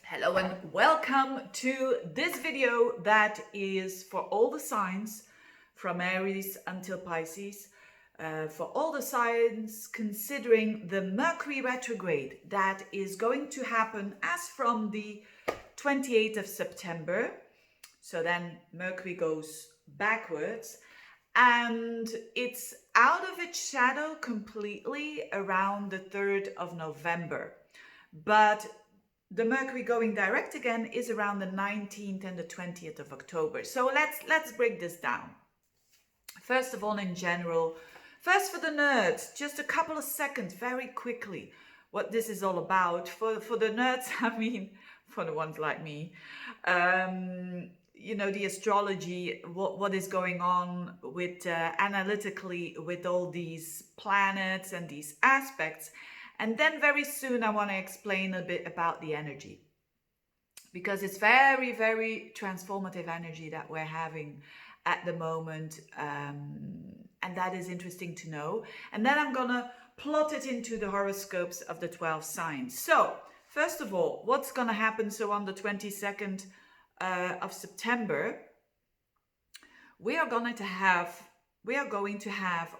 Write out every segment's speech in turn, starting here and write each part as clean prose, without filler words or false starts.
Hello and welcome to this video that is for all the signs from Aries until Pisces, for all the signs considering the Mercury retrograde that is going to happen as from the 28th of September. So then Mercury goes backwards and it's out of its shadow completely around the 3rd of November. But the Mercury going direct again is around the 19th and the 20th of October. So let's break this down. First of all, in general, first for the nerds, just a couple of seconds, very quickly, what this is all about. For the nerds, I mean, for the ones like me, you know, the astrology, what is going on with analytically with all these planets and these aspects. And then very soon I want to explain a bit about the energy, because it's very, very transformative energy that we're having at the moment. And that is interesting to know. And then I'm going to plot it into the horoscopes of the 12 signs. So first of all, what's going to happen? So on the 22nd of September, we are going to have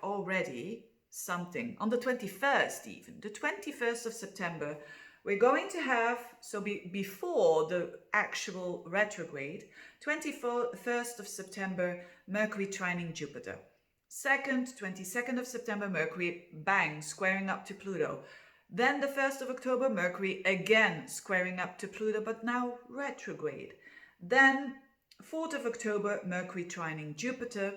already something on the 21st, even the 21st of September, we're going to have, so before the actual retrograde, 21st of September, Mercury trining Jupiter. 22nd of September, Mercury, bang, squaring up to Pluto. Then the 1st of October, Mercury again squaring up to Pluto, but now retrograde. Then 4th of October, Mercury trining Jupiter.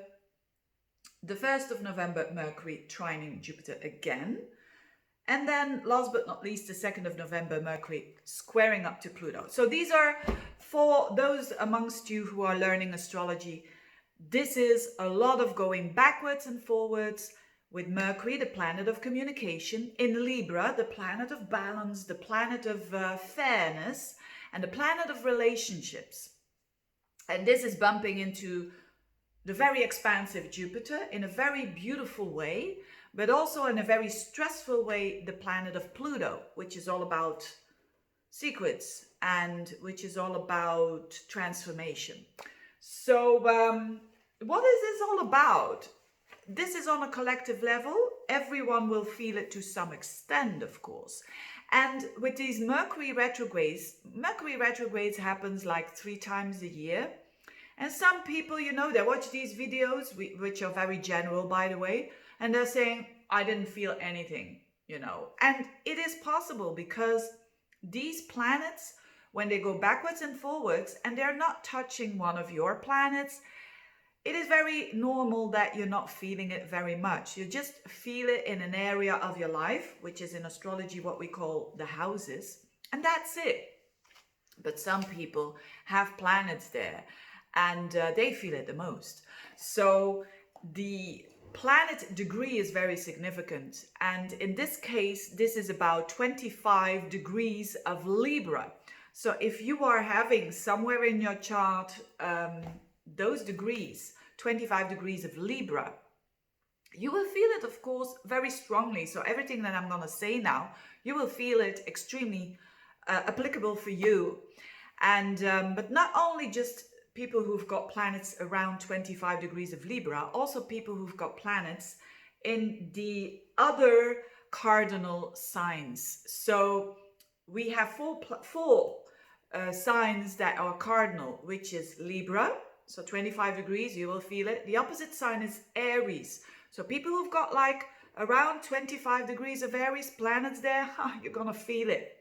The 1st of November, Mercury trining Jupiter again. And then last but not least, the 2nd of November, Mercury squaring up to Pluto. So these are for those amongst you who are learning astrology. This is a lot of going backwards and forwards with Mercury, the planet of communication, in Libra, the planet of balance, the planet of fairness, and the planet of relationships. And this is bumping into the very expansive Jupiter in a very beautiful way, but also in a very stressful way, the planet of Pluto, which is all about secrets and which is all about transformation. So what is this all about? This is on a collective level. Everyone will feel it to some extent, of course. And with these Mercury retrogrades happens like 3 times a year. And some people, you know, they watch these videos, which are very general, by the way, and they're saying, I didn't feel anything, you know. And it is possible because these planets, when they go backwards and forwards, and they're not touching one of your planets, it is very normal that you're not feeling it very much. You just feel it in an area of your life, which is in astrology what we call the houses, and that's it. But some people have planets there, and they feel it the most. So the planet degree is very significant. And in this case, this is about 25 degrees of Libra. So if you are having somewhere in your chart those degrees, 25 degrees of Libra, you will feel it, of course, very strongly. So everything that I'm going to say now, you will feel it extremely applicable for you. And but not only just people who've got planets around 25 degrees of Libra, also people who've got planets in the other cardinal signs. So we have four signs that are cardinal, which is Libra. So 25 degrees, you will feel it. The opposite sign is Aries. So people who've got like around 25 degrees of Aries planets there, you're going to feel it.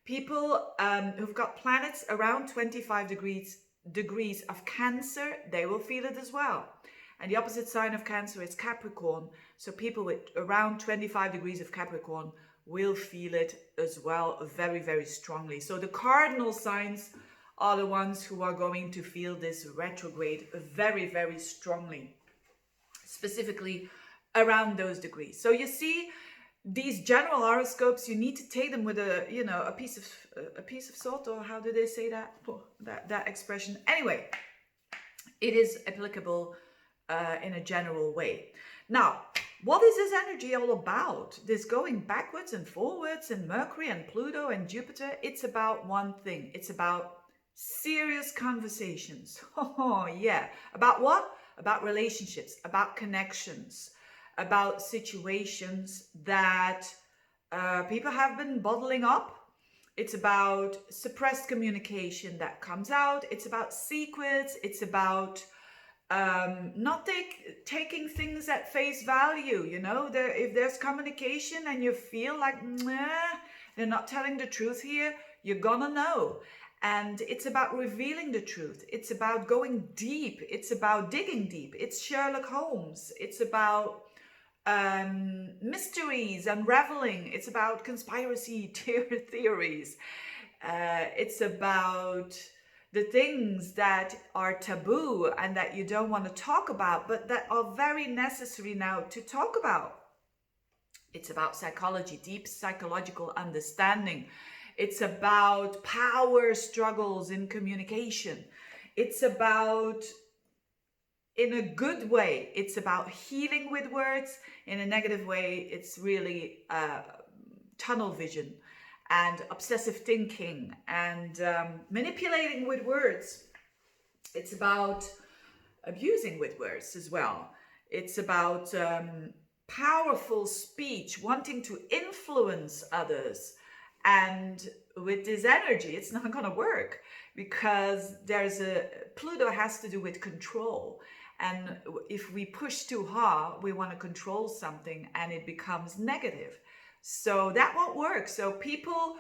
People who've got planets around 25 degrees of Cancer, they will feel it as well. And the opposite sign of Cancer is Capricorn. So people with around 25 degrees of Capricorn will feel it as well very, very strongly. So the cardinal signs are the ones who are going to feel this retrograde very, very strongly, specifically around those degrees. So you see, these general horoscopes, you need to take them with a, you know, a piece of salt, or how do they say that? Oh, that expression. Anyway, it is applicable in a general way. Now, What is this energy all about? This going backwards and forwards and Mercury and Pluto and Jupiter? It's about one thing. It's about serious conversations. Oh, yeah. About what? About relationships, about connections, about situations that people have been bottling up. It's about suppressed communication that comes out. It's about secrets. It's about not taking things at face value. You know, if there's communication and you feel like they're not telling the truth here, you're gonna know. And it's about revealing the truth. It's about going deep. It's about digging deep. It's Sherlock Holmes. It's about mysteries, unraveling. It's about conspiracy theories. It's about the things that are taboo and that you don't want to talk about, but that are very necessary now to talk about. It's about psychology, deep psychological understanding. It's about power struggles in communication. It's about, in a good way, it's about healing with words. In a negative way, it's really tunnel vision and obsessive thinking and manipulating with words. It's about abusing with words as well. It's about powerful speech, wanting to influence others. And with this energy, it's not going to work because Pluto has to do with control. And if we push too hard, we want to control something and it becomes negative. So that won't work. So people,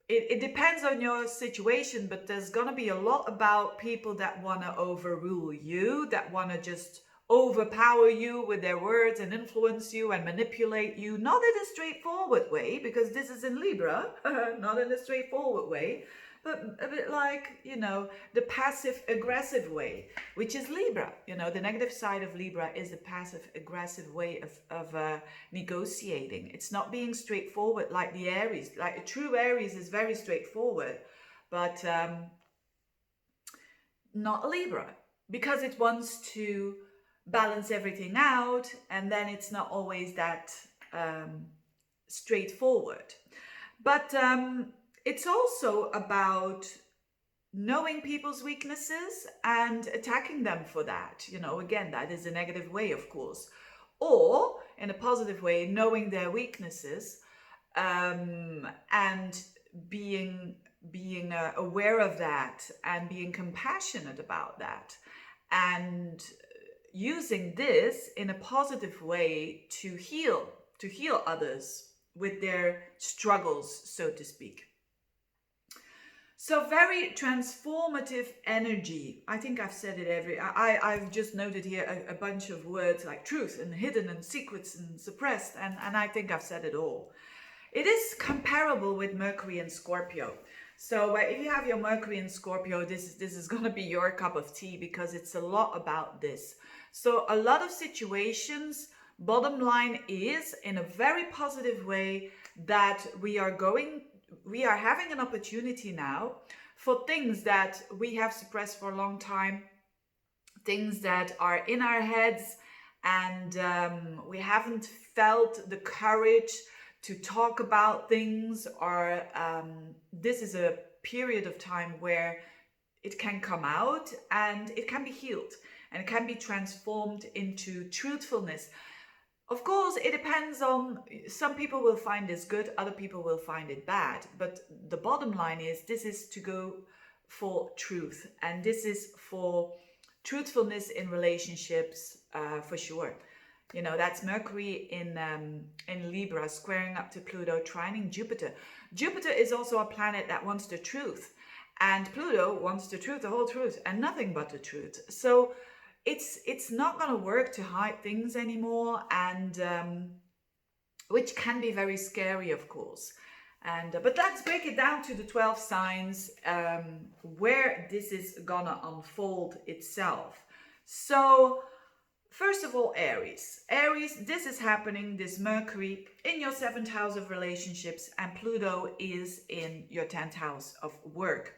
it depends on your situation, but there's going to be a lot about people that want to overrule you, that want to just overpower you with their words and influence you and manipulate you, not in a straightforward way, because this is in Libra, not in a straightforward way, but a bit like, you know, the passive aggressive way, which is Libra. You know, the negative side of Libra is the passive aggressive way of negotiating. It's not being straightforward like the Aries. Like a true Aries is very straightforward, but not Libra, because it wants to balance everything out, and then it's not always that straightforward. But it's also about knowing people's weaknesses and attacking them for that. You know, again, that is a negative way, of course. Or in a positive way, knowing their weaknesses and being aware of that and being compassionate about that, and using this in a positive way to heal others with their struggles, so to speak. So very transformative energy. I think I've said it I've just noted here a bunch of words like truth and hidden and secrets and suppressed, and I think I've said it all. It is comparable with Mercury and Scorpio. So if you have your Mercury and Scorpio, this is going to be your cup of tea, because it's a lot about this. So a lot of situations, bottom line is, in a very positive way, that we are having an opportunity now for things that we have suppressed for a long time, things that are in our heads, and we haven't felt the courage to talk about things, or this is a period of time where it can come out and it can be healed and it can be transformed into truthfulness. Of course, it depends on, some people will find this good, other people will find it bad. But the bottom line is, this is to go for truth. And this is for truthfulness in relationships, for sure. You know, that's Mercury in Libra, squaring up to Pluto, trining Jupiter. Jupiter is also a planet that wants the truth. And Pluto wants the truth, the whole truth, and nothing but the truth. So it's not going to work to hide things anymore, and which can be very scary, of course. And but let's break it down to the 12 signs where this is gonna unfold itself. So first of all, Aries. Aries, this is happening, this Mercury in your 7th house of relationships, and Pluto is in your 10th house of work.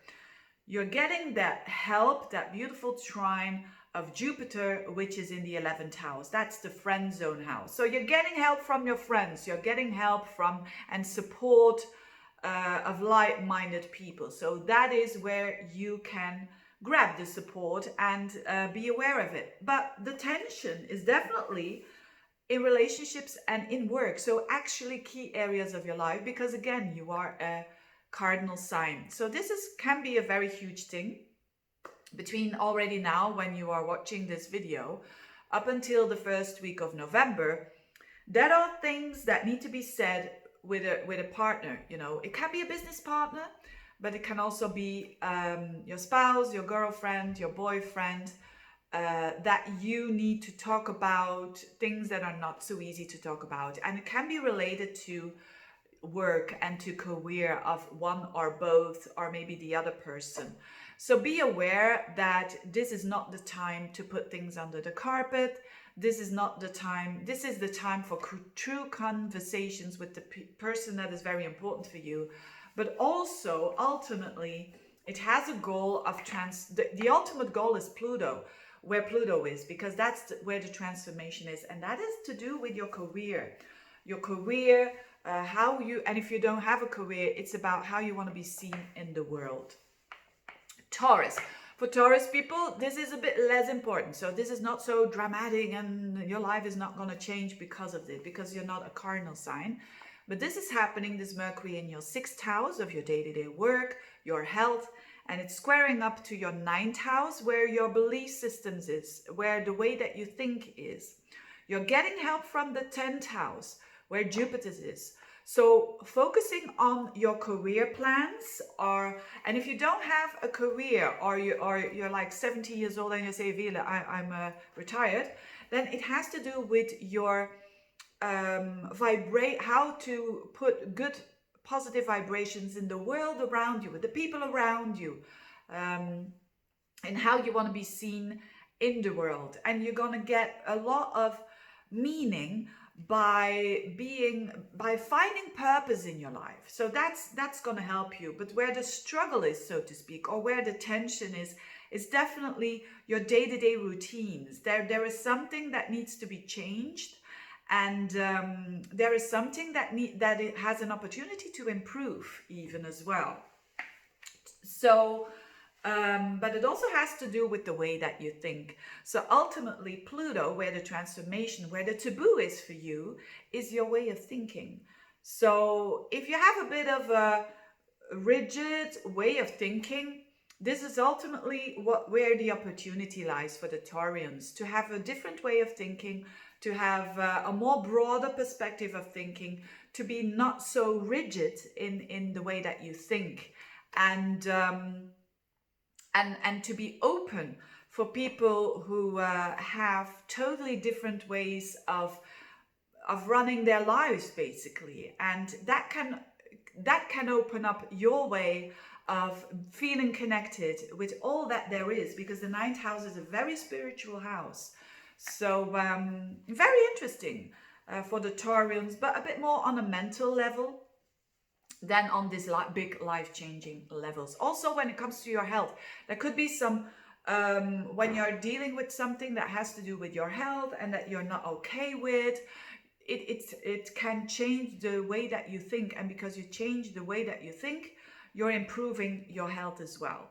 You're getting that help, that beautiful trine of Jupiter, which is in the 11th house. That's the friend zone house. So you're getting help from your friends. You're getting help from and support of like-minded people. So that is where you can grab the support and be aware of it. But the tension is definitely in relationships and in work. So actually key areas of your life, because again, you are a cardinal sign. So this can be a very huge thing between already now when you are watching this video up until the first week of November. There are things that need to be said with a partner. You know, it can be a business partner, but it can also be your spouse, your girlfriend, your boyfriend, that you need to talk about things that are not so easy to talk about. And it can be related to work and to career of one or both, or maybe the other person. So be aware that this is not the time to put things under the carpet. This is not the time. This is the time for true conversations with the person that is very important for you. But also, ultimately, it has a goal of the ultimate goal is Pluto, where Pluto is, because that's where the transformation is. And that is to do with your career. And if you don't have a career, it's about how you want to be seen in the world. Taurus. For Taurus people, this is a bit less important. So this is not so dramatic and your life is not going to change because of this, because you're not a cardinal sign. But this is happening, this Mercury in your 6th house of your day-to-day work, your health, and it's squaring up to your 9th house where your belief systems is, where the way that you think is. You're getting help from the 10th house where Jupiter is. So focusing on your career plans, and if you don't have a career, or you're like 70 years old and you say, Veerle, I'm retired, then it has to do with your how to put good positive vibrations in the world around you, with the people around you, and how you want to be seen in the world. And you're going to get a lot of meaning by finding purpose in your life. So that's going to help you. But where the struggle is, so to speak, or where the tension is definitely your day-to-day routines. There is something that needs to be changed, and there is something that it has an opportunity to improve even as well. So but it also has to do with the way that you think. So ultimately, Pluto, where the transformation, where the taboo is for you, is your way of thinking. So if you have a bit of a rigid way of thinking, this is ultimately where the opportunity lies for the Taurians, to have a different way of thinking, to have a more broader perspective of thinking, to be not so rigid in the way that you think, and to be open for people who have totally different ways of running their lives, basically. And that can open up your way of feeling connected with all that there is, because the 9th house is a very spiritual house. So very interesting for the Taurians, but a bit more on a mental level than on these big life-changing levels. Also, when it comes to your health, there could be some, when you're dealing with something that has to do with your health and that you're not okay with, it can change the way that you think. And because you change the way that you think, you're improving your health as well.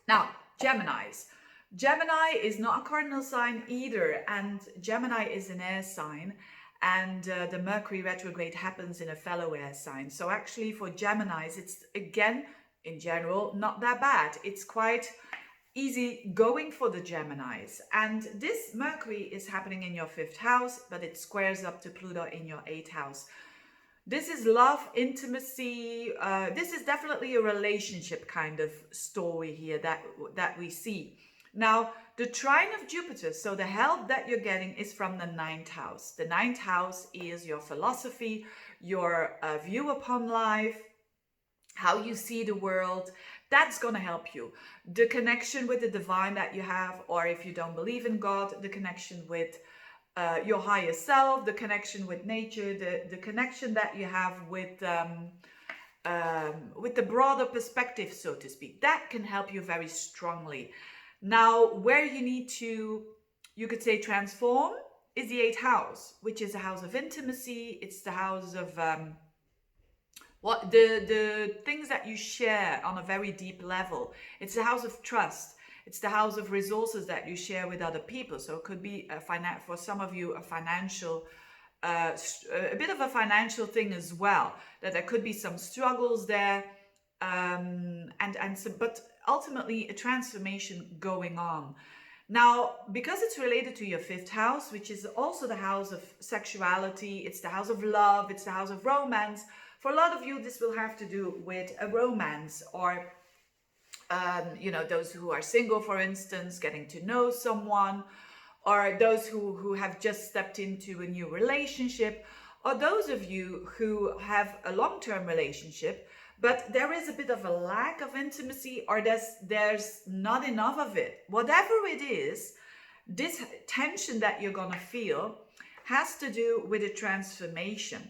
Now, Geminis. Gemini is not a cardinal sign either, and Gemini is an air sign. And the Mercury retrograde happens in a fellow air sign. So actually for Geminis, it's, again, in general, not that bad. It's quite easy going for the Geminis. And this Mercury is happening in your 5th house, but it squares up to Pluto in your 8th house. This is love, intimacy. This is definitely a relationship kind of story here that we see. Now, the trine of Jupiter, so the help that you're getting is from the 9th house. The 9th house is your philosophy, your view upon life, how you see the world. That's going to help you. The connection with the divine that you have, or if you don't believe in God, the connection with your higher self, the connection with nature, the connection that you have with the broader perspective, so to speak. That can help you very strongly. Now, where you need to, you could say, transform is the 8th house, which is a house of intimacy. It's the house of what the things that you share on a very deep level. It's the house of trust. It's the house of resources that you share with other people. So it could be for some of you, a financial, a bit of a financial thing as well. That there could be some struggles there, but ultimately a transformation going on. Now, because it's related to your 5th house, which is also the house of sexuality, it's the house of love, it's the house of romance. For a lot of you, this will have to do with a romance, or those who are single, for instance, getting to know someone, or those who have just stepped into a new relationship, or those of you who have a long-term relationship, but there is a bit of a lack of intimacy, or there's not enough of it. Whatever it is, this tension that you're gonna feel has to do with a transformation.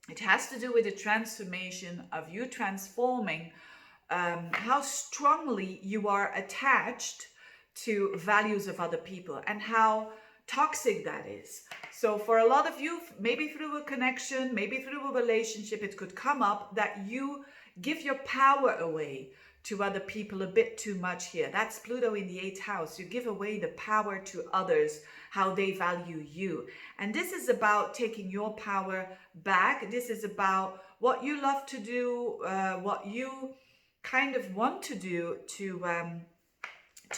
It has to do with the transformation of you transforming how strongly you are attached to values of other people and how toxic that is. So for a lot of you, maybe through a connection, maybe through a relationship, it could come up that you give your power away to other people a bit too much here. That's Pluto in the 8th house. You give away the power to others, how they value you. And this is about taking your power back. This is about what you love to do, what you kind of want to do to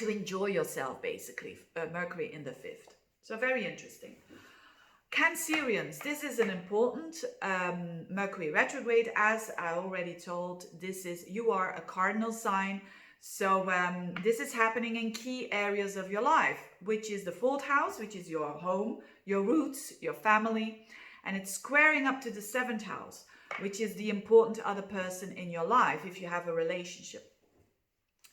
enjoy yourself, basically. Mercury in the 5th. So very interesting. Cancerians, this is an important Mercury retrograde. As I already told, you are a cardinal sign. So this is happening in key areas of your life, which is the 4th house, which is your home, your roots, your family. And it's squaring up to the 7th house, which is the important other person in your life if you have a relationship.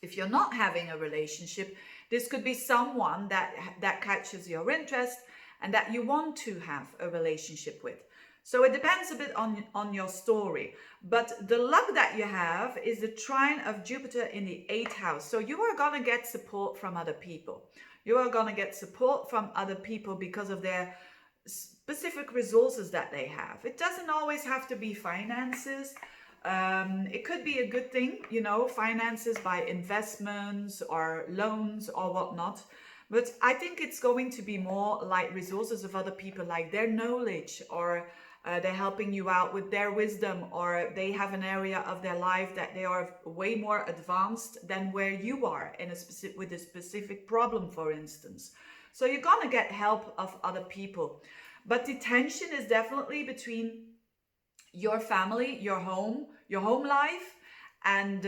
If you're not having a relationship, this could be someone that catches your interest and that you want to have a relationship with. So it depends a bit on your story. But the luck that you have is the trine of Jupiter in the 8th house. So you are going to get support from other people. You are going to get support from other people because of their specific resources that they have. It doesn't always have to be finances. It could be a good thing, finances by investments or loans or whatnot. But I think it's going to be more like resources of other people, like their knowledge, or they're helping you out with their wisdom, or they have an area of their life that they are way more advanced than where you are with a specific problem, for instance. So you're going to get help of other people. But the tension is definitely between your family, your home life, and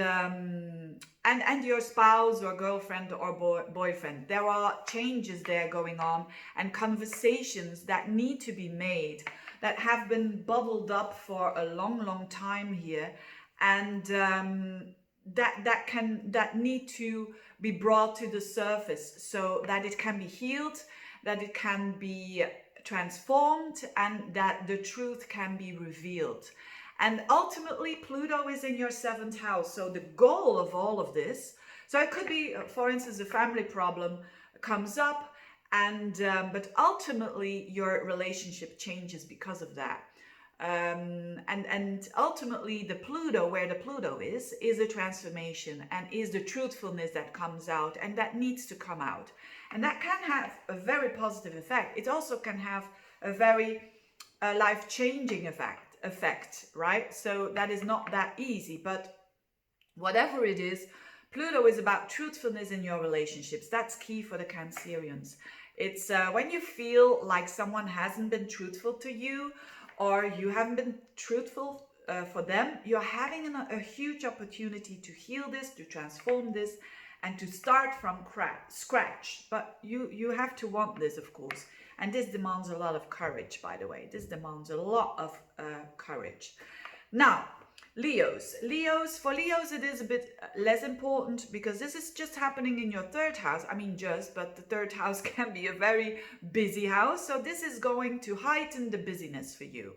your spouse or girlfriend or boyfriend. There are changes there going on, and conversations that need to be made that have been bubbled up for a long time here, and that need to be brought to the surface so that it can be healed, that it can be transformed, and that the truth can be revealed. And ultimately, Pluto is in your 7th house. So the goal of all of this, so it could be, for instance, a family problem comes up, and but ultimately your relationship changes because of that. And ultimately the Pluto, where the Pluto is a transformation, and is the truthfulness that comes out and that needs to come out. And that can have a very positive effect. It also can have a very life-changing effect, right? So that is not that easy, but whatever it is, Pluto is about truthfulness in your relationships. That's key for the Cancerians. It's when you feel like someone hasn't been truthful to you, or you haven't been truthful for them, you're having a huge opportunity to heal this, to transform this, and to start from scratch. But you have to want this, of course. And this demands a lot of courage, by the way. This demands a lot of courage. Now, Leos. For Leos, it is a bit less important because this is just happening in your 3rd house. I mean, but the 3rd house can be a very busy house. So this is going to heighten the busyness for you.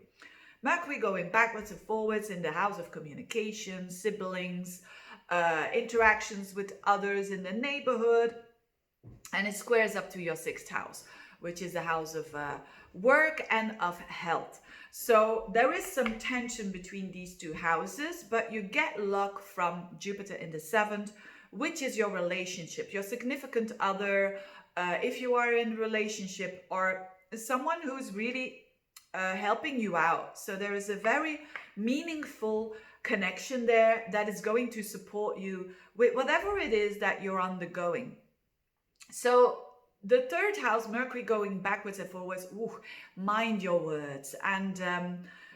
Mercury going backwards and forwards in the house of communication, siblings, interactions with others in the neighborhood. and it squares up to your 6th house, which is the house of work and of health. So there is some tension between these two houses, but you get luck from Jupiter in the 7th, which is your relationship, your significant other, if you are in a relationship, or someone who's really helping you out. So there is a very meaningful connection there that is going to support you with whatever it is that you're undergoing. So the 3rd house, Mercury going backwards and forwards, mind your words. And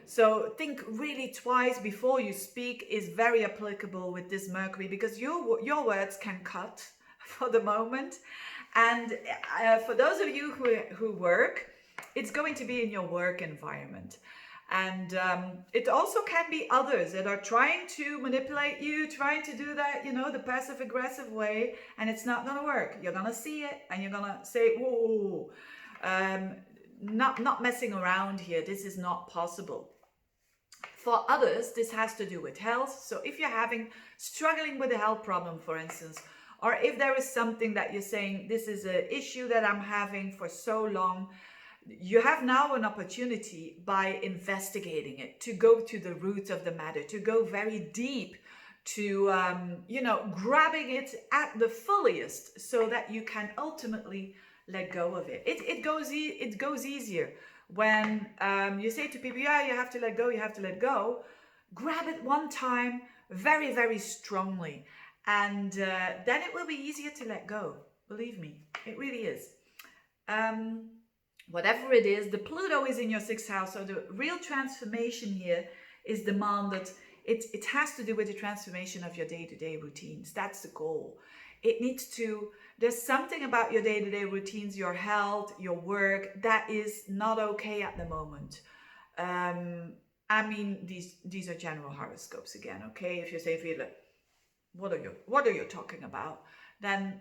so think really twice before you speak is very applicable with this Mercury, because your words can cut for the moment. And for those of you who work, it's going to be in your work environment. And it also can be others that are trying to manipulate you, trying to do that, the passive aggressive way, and it's not going to work. You're going to see it and you're going to say, whoa, not messing around here. This is not possible. For others, this has to do with health. So if you're struggling with a health problem, for instance, or if there is something that you're saying, this is an issue that I'm having for so long, you have now an opportunity by investigating it to go to the root of the matter, to go very deep, to, grabbing it at the fullest so that you can ultimately let go of it. It goes easier when you say to people, yeah, you have to let go. Grab it one time very, very strongly. And then it will be easier to let go. Believe me, it really is. Whatever it is, the Pluto is in your 6th house. So the real transformation here is demanded. It has to do with the transformation of your day-to-day routines. That's the goal. There's something about your day-to-day routines, your health, your work, that is not okay at the moment. These are general horoscopes again, okay? If you say, Veerle, what are you talking about? Then,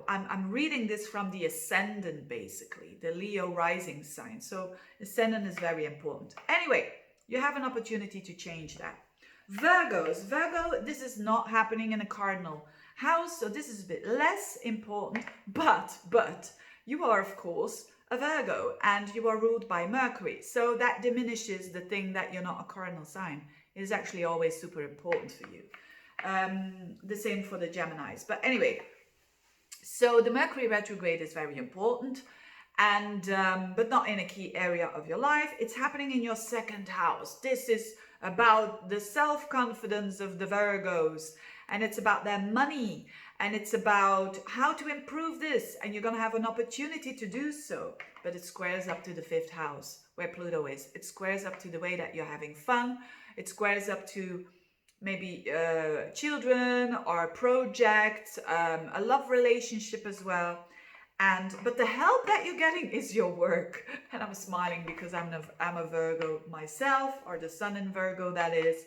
I'm reading this from the ascendant, basically, the Leo rising sign. So ascendant is very important. Anyway, you have an opportunity to change that. Virgo, this is not happening in a cardinal house, so this is a bit less important, but you are, of course, a Virgo, and you are ruled by Mercury. So that diminishes the thing that you're not a cardinal sign. It is actually always super important for you. The same for the Geminis. But anyway, so the Mercury retrograde is very important, and but not in a key area of your life. It's happening in your 2nd house. This is about the self-confidence of the Virgos, and it's about their money, and it's about how to improve this, and you're going to have an opportunity to do so. But it squares up to the 5th house where Pluto is. It squares up to the way that you're having fun. It squares up to maybe children or projects, a love relationship as well. But the help that you're getting is your work. And I'm smiling because I'm a Virgo myself, or the sun in Virgo, that is.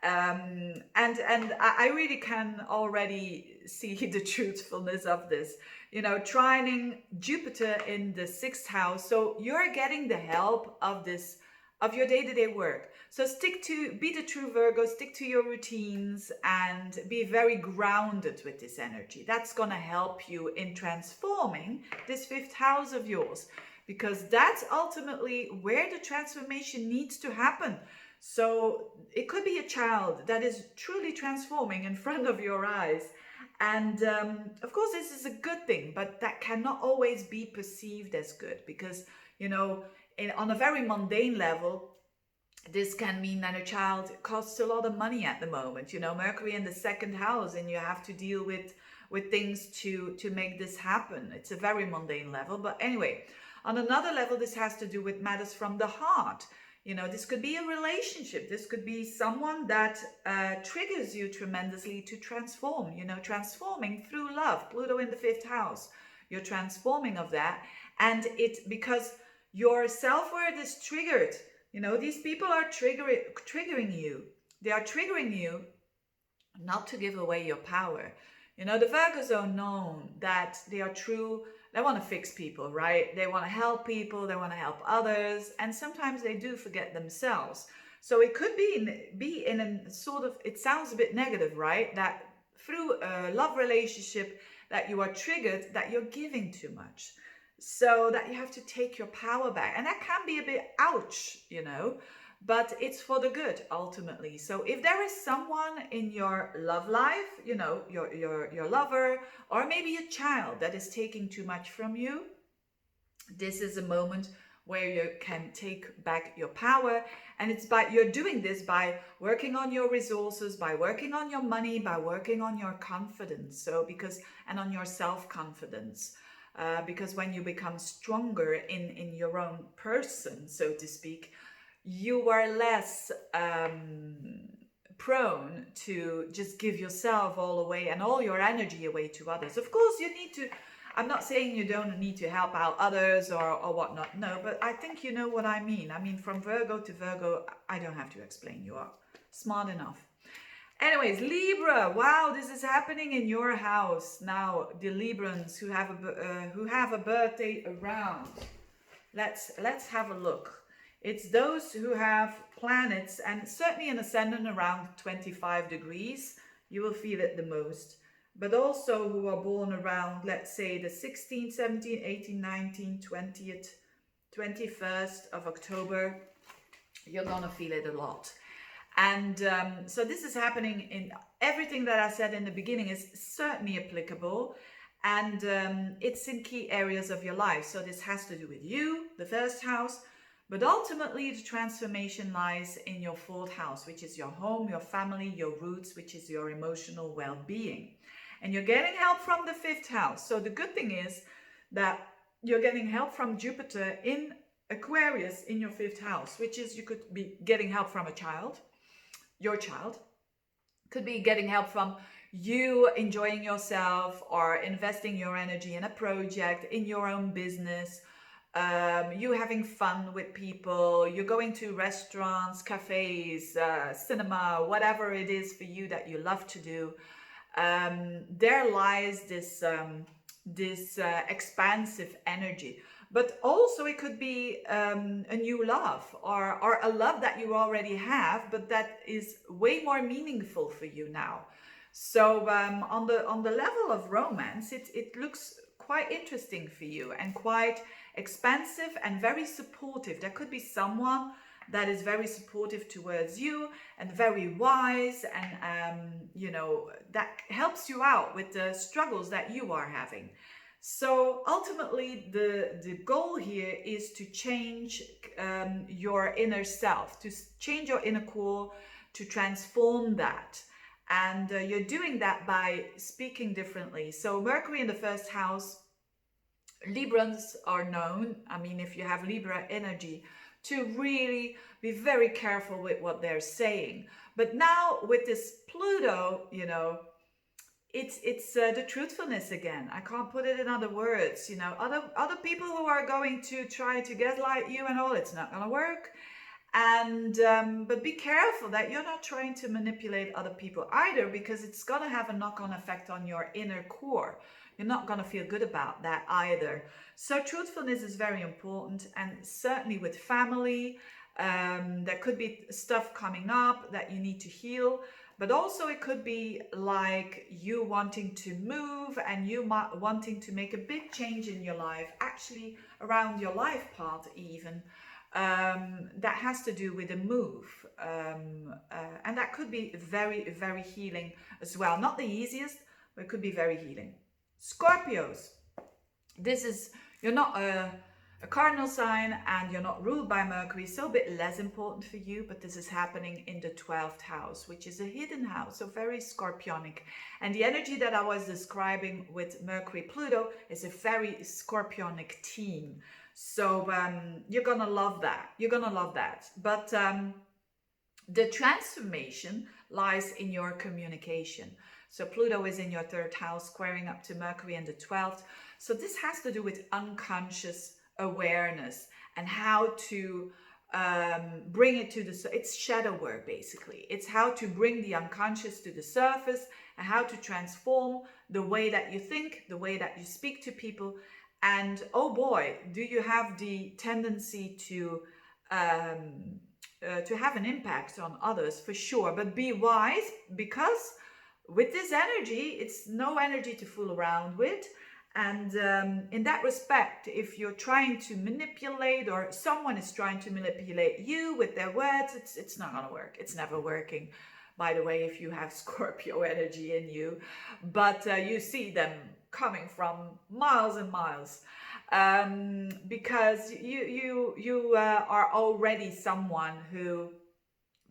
And I really can already see the truthfulness of this. Trining Jupiter in the 6th house. So you're getting the help of your day-to-day work. So be the true Virgo, stick to your routines, and be very grounded with this energy. That's going to help you in transforming this 5th house of yours, because that's ultimately where the transformation needs to happen. So it could be a child that is truly transforming in front of your eyes. And of course, this is a good thing, but that cannot always be perceived as good, because, on a very mundane level, this can mean that a child costs a lot of money at the moment. Mercury in the 2nd house, and you have to deal with things to make this happen. It's a very mundane level. But anyway, on another level, this has to do with matters from the heart. This could be a relationship. This could be someone that triggers you tremendously to transform, transforming through love. Pluto in the 5th house. You're transforming of that. And because your self-worth is triggered. These people are triggering you. They are triggering you not to give away your power. The Virgos are known that they are true. They want to fix people, right? They want to help people. They want to help others. And sometimes they do forget themselves. So it could be in a sort of, it sounds a bit negative, right? That through a love relationship that you are triggered that you're giving too much. So that you have to take your power back. And that can be a bit ouch, you know, but it's for the good ultimately. So if there is someone in your love life, you know, your lover, or maybe a child that is taking too much from you, this is a moment where you can take back your power. And it's by, you're doing this by working on your resources, by working on your money, by working on your confidence. So because, and on your self-confidence. Because when you become stronger in your own person, so to speak, you are less prone to just give yourself all away and all your energy away to others. Of course, you need to, I'm not saying you don't need to help out others or whatnot, no, but I think you know what I mean. I mean, from Virgo to Virgo, I don't have to explain, you are smart enough. Anyways, Libra, wow, this is happening in your house. Now, the Librans who have a birthday around, let's have a look. It's those who have planets, and certainly an ascendant around 25 degrees, you will feel it the most. But also who are born around, let's say, the 16th, 17th, 18th, 19th, 20th, 21st of October, you're gonna feel it a lot. And so this is happening in everything that I said in the beginning is certainly applicable, and it's in key areas of your life. So this has to do with you, the first house, but ultimately the transformation lies in your fourth house, which is your home, your family, your roots, which is your emotional well-being. And you're getting help from the fifth house. So the good thing is that you're getting help from Jupiter in Aquarius in your fifth house, which is you could be getting help from a child. Your child could be getting help from you enjoying yourself or investing your energy in a project, in your own business, you having fun with people, you're going to restaurants, cafes, cinema, whatever it is for you that you love to do. There lies this expansive energy. But also it could be a new love or a love that you already have, but that is way more meaningful for you now. So on the level of romance, it looks quite interesting for you and quite expansive and very supportive. There could be someone that is very supportive towards you and very wise, and you know, that helps you out with the struggles that you are having. So ultimately, the goal here is to change your inner self, to change your inner core, to transform that. And you're doing that by speaking differently. So Mercury in the first house, Librans are known, I mean, if you have Libra energy, to really be very careful with what they're saying. But now with this Pluto, you know, it's the truthfulness again. I can't put it in other words. You know, other people who are going to try to gaslight you and all, it's not gonna work. And but be careful that you're not trying to manipulate other people either, because it's gonna have a knock-on effect on your inner core. You're not gonna feel good about that either. So truthfulness is very important, and certainly with family, there could be stuff coming up that you need to heal. But also it could be like you wanting to move and you wanting to make a big change in your life, actually around your life path even, that has to do with a move. And that could be very, very healing as well. Not the easiest, but it could be very healing. Scorpios, this is, you're not a cardinal sign and you're not ruled by Mercury, so a bit less important for you, but this is happening in the 12th house, which is a hidden house, so very scorpionic. And the energy that I was describing with Mercury Pluto is a very scorpionic team. So you're gonna love that. You're gonna love that. But the transformation lies in your communication. So Pluto is in your 3rd house, squaring up to Mercury in the 12th. So this has to do with unconscious awareness and how to bring it to the, it's shadow work basically. It's how to bring the unconscious to the surface and how to transform the way that you think, the way that you speak to people. And oh boy, do you have the tendency to have an impact on others, for sure. But be wise, because with this energy, it's no energy to fool around with. And in that respect, if you're trying to manipulate, or someone is trying to manipulate you with their words, it's not going to work. It's never working, by the way, if you have Scorpio energy in you. But you see them coming from miles and miles, because you are already someone who,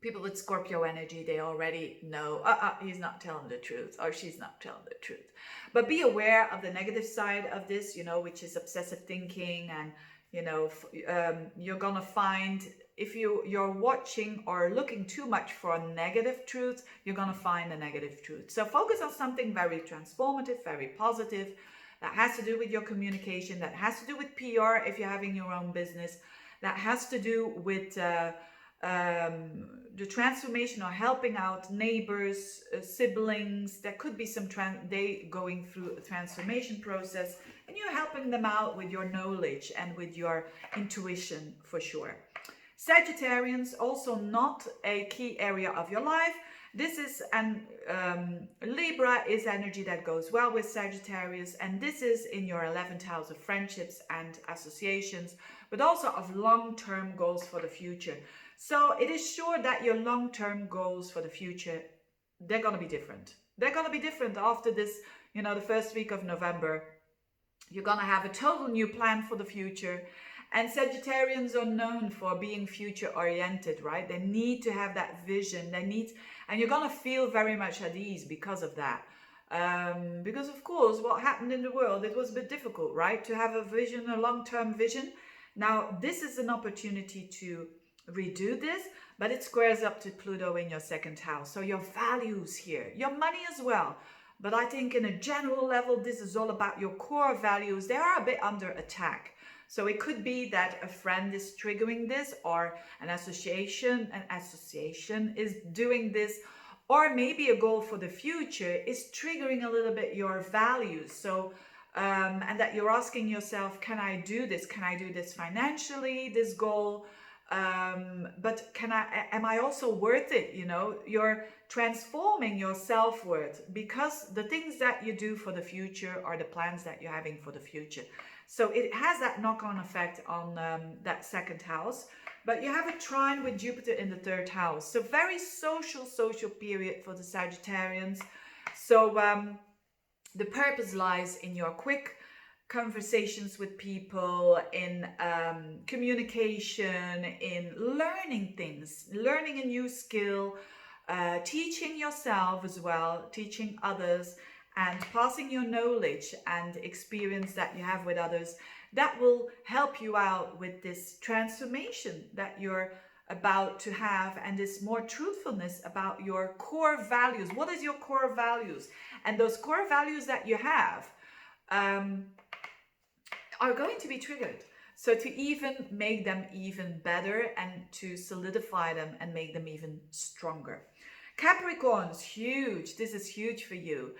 people with Scorpio energy, they already know, he's not telling the truth, or she's not telling the truth. But be aware of the negative side of this, which is obsessive thinking. And, you're going to find, if you're watching or looking too much for negative truth, you're going to find a negative truth. So focus on something very transformative, very positive, that has to do with your communication, that has to do with PR if you're having your own business, that has to do with the transformation, or helping out neighbors, siblings. There could be some they going through a transformation process, and you're helping them out with your knowledge and with your intuition, for sure. Sagittarians, also not a key area of your life. This is Libra is energy that goes well with Sagittarius, and this is in your 11th house of friendships and associations, but also of long-term goals for the future. So it is sure that your long-term goals for the future, they're going to be different. They're going to be different after this, the first week of November. You're going to have a total new plan for the future. And Sagittarians are known for being future oriented, right? They need to have that vision. And you're going to feel very much at ease because of that. Because of course, what happened in the world, it was a bit difficult, right? To have a vision, a long-term vision. Now, this is an opportunity to redo this, but it squares up to Pluto in your 2nd house. So your values here, your money as well. But I think in a general level, this is all about your core values. They are a bit under attack. So it could be that a friend is triggering this, or an association is doing this, or maybe a goal for the future is triggering a little bit your values. So and that you're asking yourself, can I do this? Can I do this financially, this goal? But am I also worth it? You're transforming your self-worth, because the things that you do for the future are the plans that you're having for the future. So it has that knock-on effect on that 2nd house. But you have a trine with Jupiter in the 3rd house. So very social period for the Sagittarians. So the purpose lies in your quick conversations with people, in communication, in learning things, learning a new skill, teaching yourself as well, teaching others, and passing your knowledge and experience that you have with others. That will help you out with this transformation that you're about to have, and this more truthfulness about your core values. What is your core values? And those core values that you have are going to be triggered. So to even make them even better, and to solidify them and make them even stronger. Capricorns, huge. This is huge for you.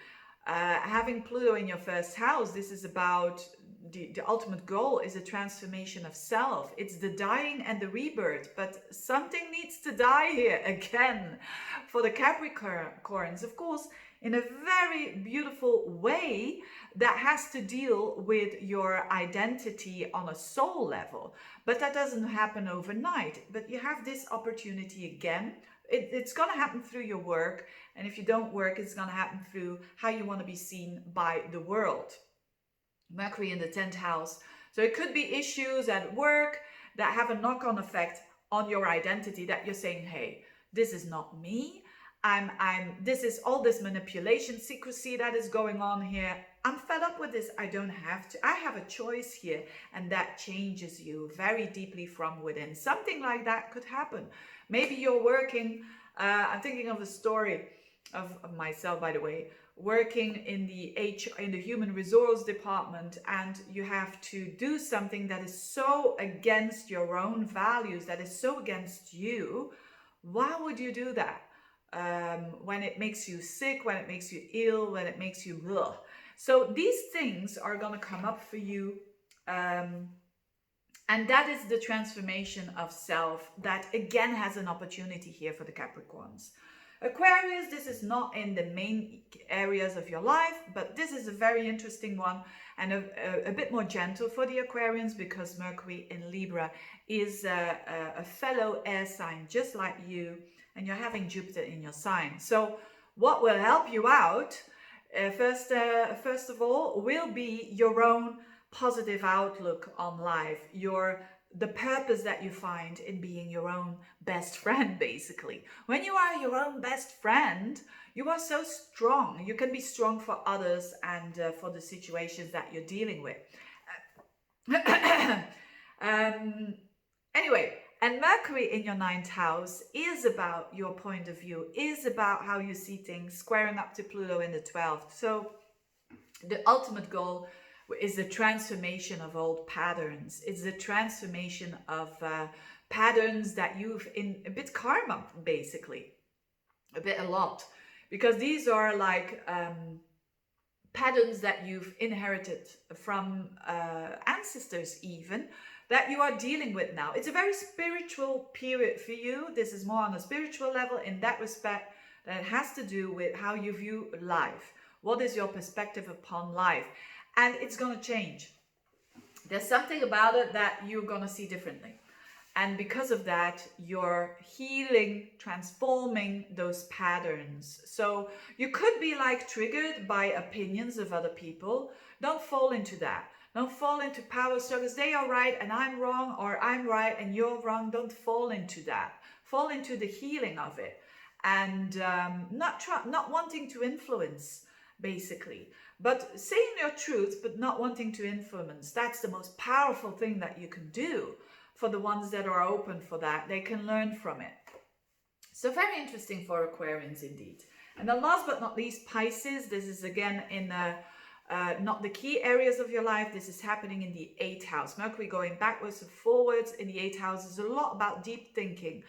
Having Pluto in your 1st house, this is about the ultimate goal is a transformation of self. It's the dying and the rebirth, but something needs to die here again for the Capricorns, of course, in a very beautiful way that has to deal with your identity on a soul level. But that doesn't happen overnight. But you have this opportunity again. It's going to happen through your work. And if you don't work, it's going to happen through how you want to be seen by the world. Mercury in the 10th house. So it could be issues at work that have a knock-on effect on your identity, that you're saying, hey, this is not me. This is all this manipulation, secrecy that is going on here. I'm fed up with this. I don't have to. I have a choice here. And that changes you very deeply from within. Something like that could happen. Maybe you're working, I'm thinking of a story of myself, by the way, working in the human resource department, and you have to do something that is so against your own values, that is so against you. Why would you do that? When it makes you sick, when it makes you ill, when it makes you ugh. So these things are going to come up for you. And that is the transformation of self that again has an opportunity here for the Capricorns. Aquarius, this is not in the main areas of your life, but this is a very interesting one and a bit more gentle for the Aquarians, because Mercury in Libra is a fellow air sign just like you, and you're having Jupiter in your sign. So what will help you out, first of all, will be your own positive outlook on life, the purpose that you find in being your own best friend, basically. When you are your own best friend, you are so strong. You can be strong for others and for the situations that you're dealing with. Anyway, and Mercury in your 9th house is about your point of view, is about how you see things, squaring up to Pluto in the 12th. So the ultimate goal is the transformation of old patterns. It's the transformation of patterns that you've in a bit karma, basically, a lot, because these are like patterns that you've inherited from ancestors, even, that you are dealing with now. It's a very spiritual period for you. This is more on a spiritual level in that respect, that has to do with how you view life. What is your perspective upon life? And it's going to change. There's something about it that you're going to see differently. And because of that, you're healing, transforming those patterns. So you could be like triggered by opinions of other people. Don't fall into that. Don't fall into power struggles. They are right and I'm wrong, or I'm right and you're wrong. Don't fall into that. Fall into the healing of it. And not wanting to influence, basically. But saying your truth, but not wanting to influence. That's the most powerful thing that you can do for the ones that are open for that. They can learn from it. So very interesting for Aquarians indeed. And then last but not least, Pisces. This is again in not the key areas of your life. This is happening in the 8th house. Mercury going backwards and forwards in the 8th house is a lot about deep thinking.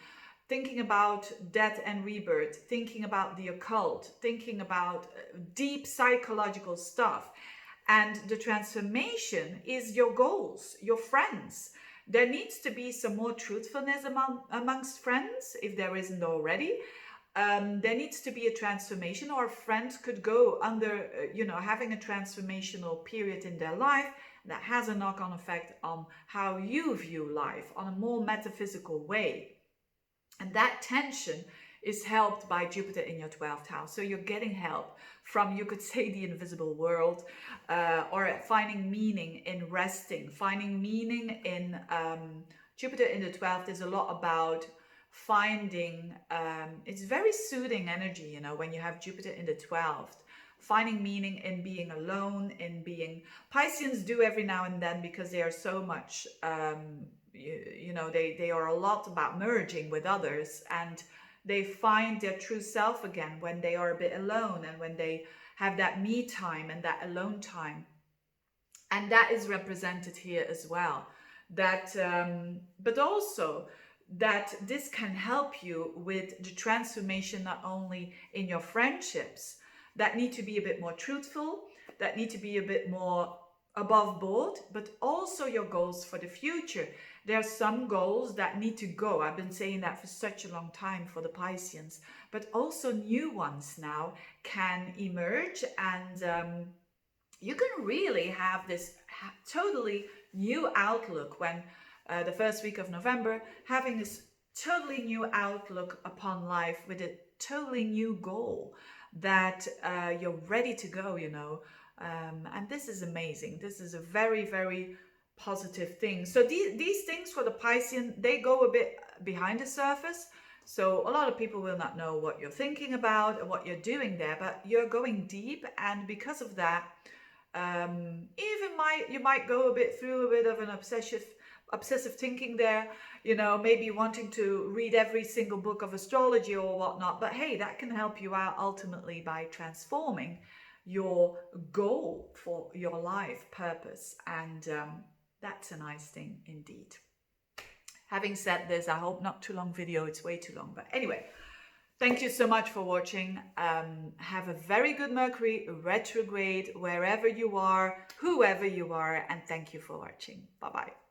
Thinking about death and rebirth, thinking about the occult, thinking about deep psychological stuff. And the transformation is your goals, your friends. There needs to be some more truthfulness amongst friends, if there isn't already. There needs to be a transformation, or friends could go under, having a transformational period in their life that has a knock-on effect on how you view life on a more metaphysical way. And that tension is helped by Jupiter in your 12th house. So you're getting help from, you could say, the invisible world, or finding meaning in resting, finding meaning in Jupiter in the 12th is a lot about finding, it's very soothing energy, when you have Jupiter in the 12th. Finding meaning in being alone, in being, Pisceans do every now and then, because they are so much, they are a lot about merging with others, and they find their true self again when they are a bit alone, and when they have that me time and that alone time. And that is represented here as well. That, but also that this can help you with the transformation, not only in your friendships that need to be a bit more truthful, that need to be a bit more above board, but also your goals for the future. There are some goals that need to go. I've been saying that for such a long time for the Pisceans, but also new ones now can emerge, and you can really have this totally new outlook when the first week of November, having this totally new outlook upon life with a totally new goal that you're ready to go, and this is amazing. This is a very, very positive thing. So these things for the Piscean, they go a bit behind the surface. So a lot of people will not know what you're thinking about and what you're doing there, but you're going deep, and because of that, you might go through a bit of an obsessive thinking there, maybe wanting to read every single book of astrology or whatnot. But hey, that can help you out ultimately by transforming your goal for your life purpose, and that's a nice thing indeed. Having said this, I hope not too long video, it's way too long, but anyway, thank you so much for watching. Have a very good Mercury retrograde wherever you are, whoever you are, and thank you for watching. Bye bye.